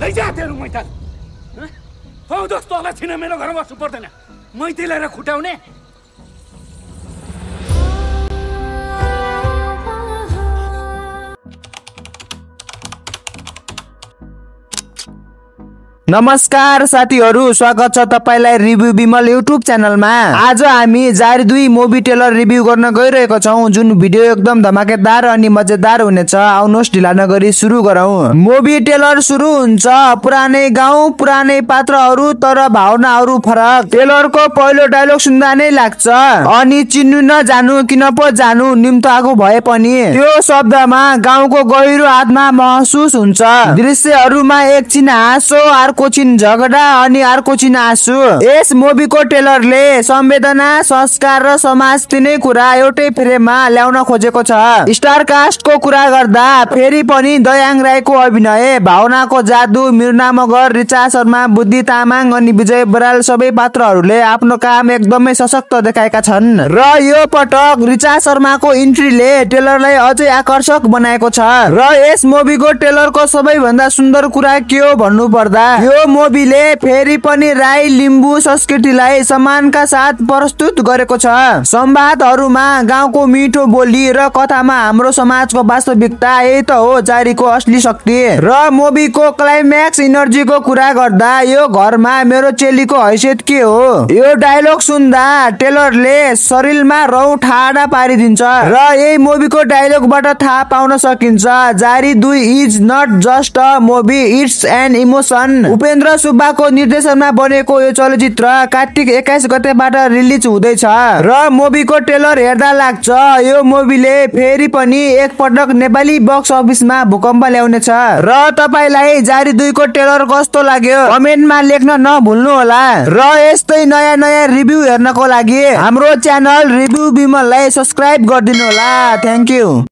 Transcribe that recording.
लैजा तेरो मैताल हौ दोस्तोलाई छिन मेरो घरमा बस्नु पर्दैन मैती लिएर खुटाउने नमस्कार साथीहरु स्वागत छ तपाईलाई रिभ्यु विमल युट्युब च्यानलमा। आज हामी जारी 2 मुभी ट्रेलर रिभ्यु गर्न गइरहेको छौं जुन भिडियो एकदम धमाकेदार अनि मजेदार हुनेछ। आउनुहोस् ढिला नगरी सुरु गरौं। मुभी ट्रेलर सुरु हुन्छ पुरानै गाउँ पुरानै पात्रहरु तर भावनाहरु फरक। ट्रेलरको पहिलो डायलग सुन्दा नै लाग्छ अनि चिन्नु नजानु किन पो जानु निम्तो आगो भए पनि त्यो शब्दमा गाउँको गहिरो आत्मा महसुस हुन्छ। दृश्यहरुमा एकछिन हाँसो अर्को छिन झगडा अनि अर्को छिन आँसु। यस मुभीको ट्रेलरले संवेदना संस्कार र समाज तिनै कुरा एउटै फ्रेममा ल्याउन खोजेको छ। स्टार कास्टको कुरा गर्दा फेरि पनि दयाङ राईको अभिनय भावनाको जादु मृना मगर रिचा शर्मा बुद्धि तामाङ अनि विजय बराल सबै पात्रहरूले आफ्नो काम एकदमै सशक्त देखाएका छन् र यो पटक रिचा शर्माको इन्ट्रीले ट्रेलरलाई अझै आकर्षक बनाएको छ। र यस मुभीको ट्रेलरको सबैभन्दा सुन्दर कुरा के हो भन्नु पर्दा यो मुभीले फेरि पनि राई लिम्बू संस्कृतिलाई सम्मानका साथ प्रस्तुत गरेको छ। संवादहरुमा गाउँको मिठो बोली र कथामा हाम्रो समाजको वास्तविकता यही त हो जारीको असली शक्ति। र मुभीको क्लाइम्याक्स इनर्जीको कुरा गर्दा यो घरमा मेरो चेलीको हैसियत के हो यो डायलग सुन्दा ट्रेलरले शरीरमा रौ ठाडा पारिदिन्छ र यही मुभीको डायलगबाट थाहा पाउन सकिन्छ Jaari 2 is not just a movie it's an emotion. Upendra सुब्बाको निर्देशनमा बनेको यो चलचित्र कार्तिक 21 गतेबाट रिलिज हुँदैछ र मुभीको ट्रेलर हेर्दा लाग्छ यो मुभीले फेरि पनि एक पटक नेपाली बक्स अफिसमा भूकम्प ल्याउनेछ। र तपाईलाई जारी 2 को ट्रेलर कस्तो लाग्यो कमेन्टमा लेख्न नभुल्नु होला। र यस्तै नयाँ नयाँ रिभ्यु हेर्नको लागि हाम्रो च्यानल रिभ्यु विमललाई सब्स्क्राइब गरिदिनु होला। Thank you.